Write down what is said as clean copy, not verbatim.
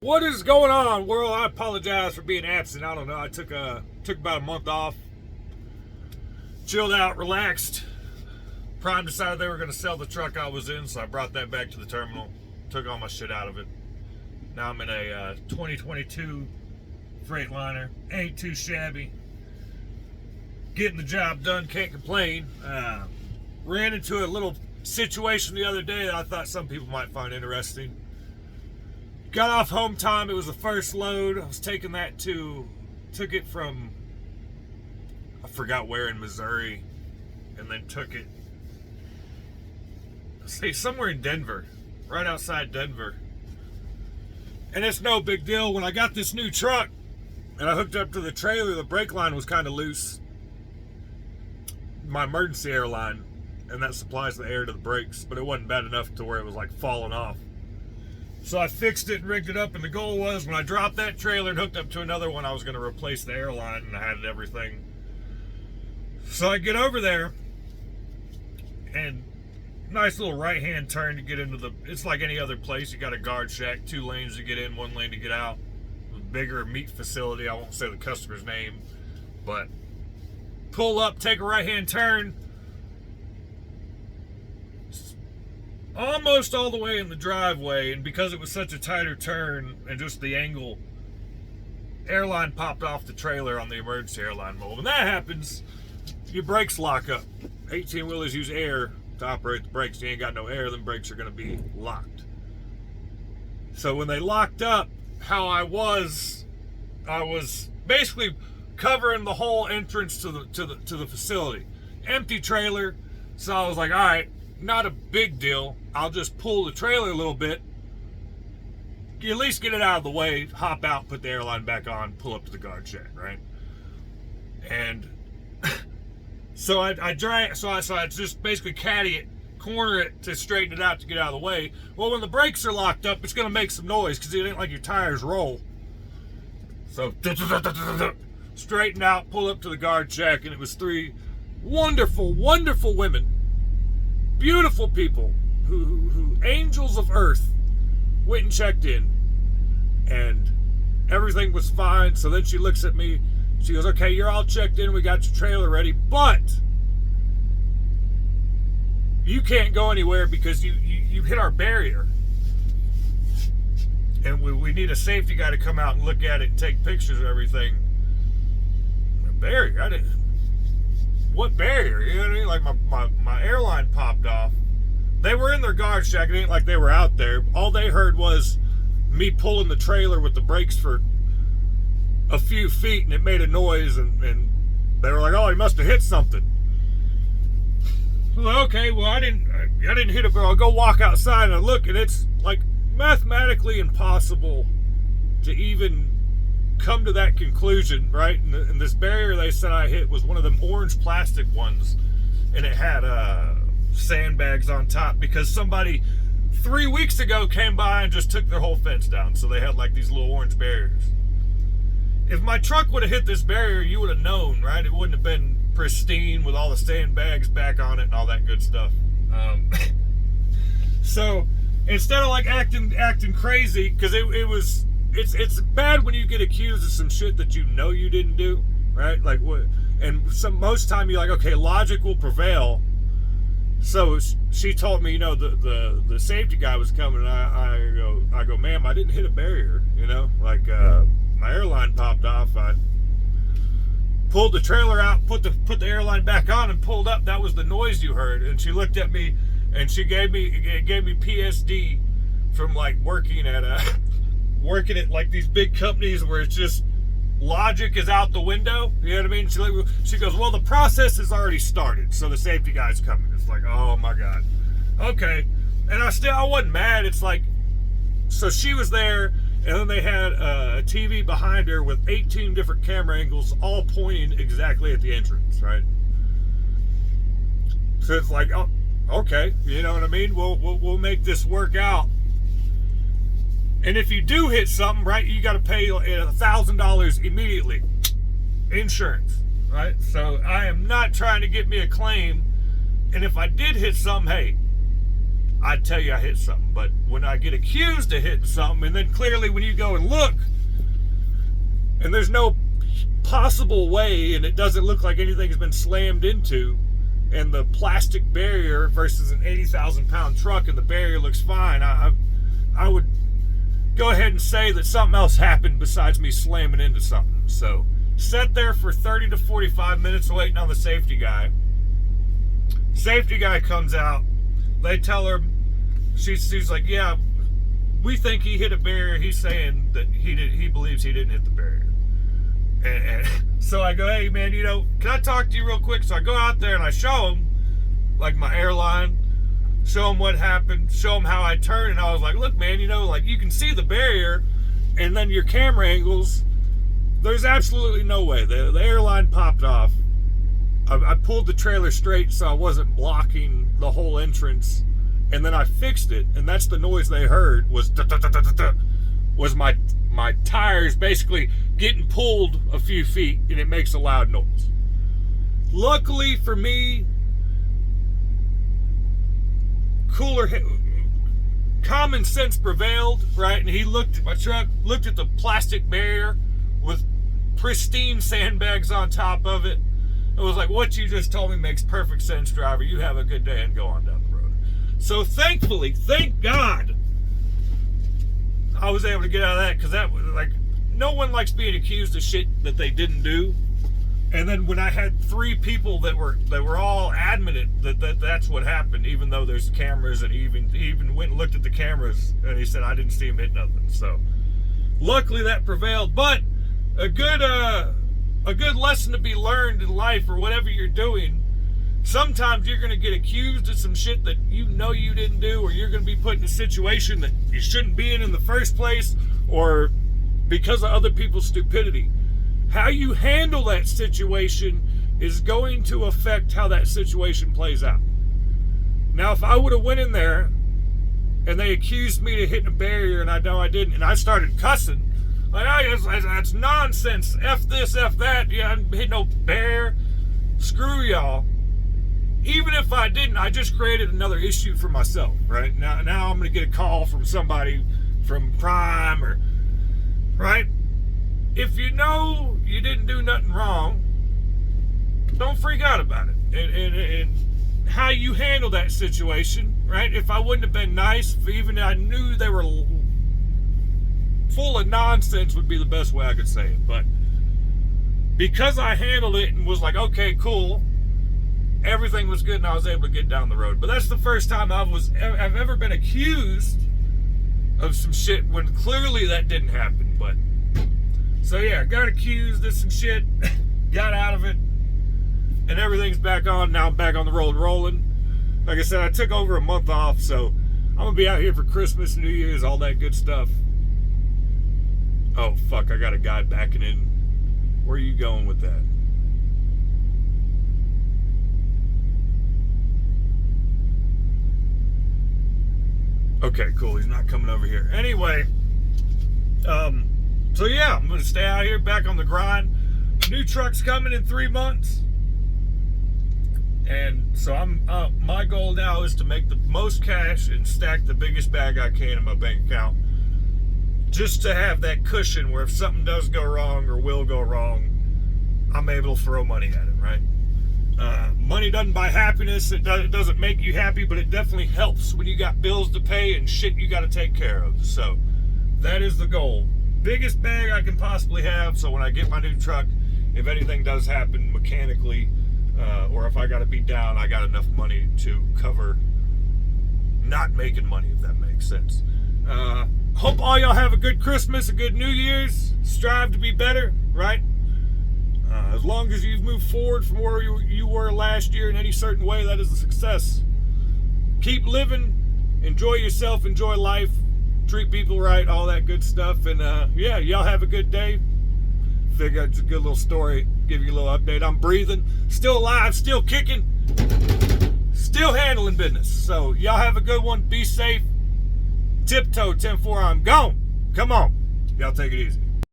What is going on, world? I apologize for being absent. I don't know. I took about a month off, chilled out, relaxed. Prime decided they were going to sell the truck I was in, so I brought that back to the terminal, took all my shit out of it. Now I'm in a 2022 Freightliner. Ain't too shabby. Getting the job done, can't complain. Ran into a little situation the other day that I thought some people might find interesting. Got off home time. It was the first load. I was taking that took it from, I forgot where in Missouri, and then took it, say, somewhere in Denver, right outside Denver. And it's no big deal. When I got this new truck and I hooked up to the trailer, the brake line was kind of loose. My emergency air line, and that supplies the air to the brakes, but it wasn't bad enough to where it was like falling off. So I fixed it and rigged it up, and the goal was when I dropped that trailer and hooked up to another one, I was going to replace the airline, and I had everything. So I get over there, and nice little right-hand turn to get into the, it's like any other place. You got a guard shack, 2 lanes to get in, 1 lane to get out. A bigger meat facility, I won't say the customer's name, but pull up, take a right-hand turn, almost all the way in the driveway, and because it was such a tighter turn and just the angle, airline popped off the trailer on the emergency airline mode. When that happens, your brakes lock up. 18-wheelers use air to operate the brakes. You ain't got no air, then brakes are going to be locked. So when they locked up, how I was basically covering the whole entrance to the facility. Empty trailer. So I was like, all right, not a big deal. I'll just pull the trailer a little bit, at least get it out of the way, hop out, put the airline back on, pull up to the guard shack, right? And so I just basically caddy it, corner it to straighten it out to get out of the way. Well, when the brakes are locked up, it's going to make some noise because it ain't like your tires roll. So straighten out, pull up to the guard shack, and it was 3 wonderful, wonderful women, beautiful people, who angels of earth, went and checked in, and everything was fine. So then she looks at me, she goes, okay, you're all checked in, we got your trailer ready, but you can't go anywhere because you hit our barrier, and we need a safety guy to come out and look at it and take pictures of everything. A barrier? What barrier? You know what I mean? Like my airline popped off. They were in their guard shack. It ain't like they were out there. All they heard was me pulling the trailer with the brakes for a few feet, and it made a noise, and they were like, oh, he must have hit something. Well, okay, well, I didn't hit it, but I'll go walk outside and I look, and it's like mathematically impossible to even come to that conclusion, right? And this barrier they said I hit was one of them orange plastic ones, and it had sandbags on top because somebody 3 weeks ago came by and just took their whole fence down. So they had like these little orange barriers. If my truck would have hit this barrier, you would have known, right? It wouldn't have been pristine with all the sandbags back on it and all that good stuff. So instead of like acting crazy, because it's bad when you get accused of some shit that you know you didn't do, right? Like what? And most time you're like, okay, logic will prevail. So she told me, the safety guy was coming, and I go, ma'am, I didn't hit a barrier, like my airline popped off. I pulled the trailer out, put the airline back on, and pulled up. That was the noise you heard. And she looked at me, and she gave me PSD from like working at like these big companies where it's just logic is out the window. You know what I mean? She goes, well, the process has already started, so the safety guy's coming. It's like, oh my God. Okay. And I wasn't mad. It's like, so she was there, and then they had a TV behind her with 18 different camera angles, all pointing exactly at the entrance, right? So it's like, oh, okay. You know what I mean? We'll make this work out. And if you do hit something, right, you got to pay $1,000 immediately. Insurance, right? So I am not trying to get me a claim. And if I did hit something, hey, I'd tell you I hit something. But when I get accused of hitting something, and then clearly when you go and look, and there's no possible way, and it doesn't look like anything's been slammed into, and the plastic barrier versus an 80,000 pound truck, and the barrier looks fine, I would go ahead and say that something else happened besides me slamming into something. So sat there for 30 to 45 minutes waiting on the safety guy. Safety guy comes out. They tell her, she's like, yeah, we think he hit a barrier. He's saying that he believes he didn't hit the barrier. And so I go, hey man, can I talk to you real quick? So I go out there and I show him like my airline, show him what happened, show him how I turned, and I was like, look man, like you can see the barrier, and then your camera angles, there's absolutely no way. The airline popped off. I pulled the trailer straight so I wasn't blocking the whole entrance, and then I fixed it, and that's the noise they heard was was my tires basically getting pulled a few feet, and it makes a loud noise. Luckily for me, common sense prevailed, right? And he looked at my truck, looked at the plastic barrier with pristine sandbags on top of it. It was like, what you just told me makes perfect sense, driver. You have a good day, and go on down the road. So thankfully, thank God, I was able to get out of that, because that was like, no one likes being accused of shit that they didn't do. And then when I had 3 people that were all adamant that that's what happened, even though there's cameras, and he even went and looked at the cameras, and he said I didn't see him hit nothing. So luckily that prevailed. But a good lesson to be learned in life, or whatever you're doing. Sometimes you're going to get accused of some shit that you didn't do, or you're going to be put in a situation that you shouldn't be in the first place, or because of other people's stupidity. How you handle that situation is going to affect how that situation plays out. Now, if I would have went in there and they accused me of hitting a barrier and I know I didn't, and I started cussing, like, oh, that's nonsense, F this, F that, yeah, I didn't hit no barrier, screw y'all. Even if I didn't, I just created another issue for myself, right? Now I'm going to get a call from somebody from Prime, or, right? If you know you didn't do nothing wrong, don't freak out about it. And how you handle that situation, right? If I wouldn't have been nice, if even I knew they were full of nonsense, would be the best way I could say it. But because I handled it and was like, okay, cool, everything was good, and I was able to get down the road. But that's the first time I've ever been accused of some shit when clearly that didn't happen. But so yeah, got accused of some shit, got out of it, and everything's back on. Now I'm back on the road rolling. Like I said, I took over a month off, so I'm gonna be out here for Christmas, New Year's, all that good stuff. Oh fuck, I got a guy backing in. Where are you going with that? Okay, cool. He's not coming over here. Anyway, so yeah, I'm going to stay out here, back on the grind. New truck's coming in 3 months. And so my goal now is to make the most cash and stack the biggest bag I can in my bank account. Just to have that cushion where if something does go wrong or will go wrong, I'm able to throw money at it, right? Money doesn't buy happiness. It doesn't make you happy, but it definitely helps when you got bills to pay and shit you got to take care of. So that is the goal. Biggest bag I can possibly have, so when I get my new truck, if anything does happen mechanically, or if I got to be down, I got enough money to cover not making money, if that makes sense. Hope all y'all have a good Christmas, a good New Year's. Strive to be better, right? As long as you've moved forward from where you were last year in any certain way, that is a success. Keep living, enjoy yourself, enjoy life, treat people right, all that good stuff. And yeah, y'all have a good day. Figure it's a good little story, give you a little update. I'm breathing, still alive, still kicking, still handling business. So y'all have a good one, be safe. Tiptoe 10-4, I'm gone. Come on, y'all take it easy.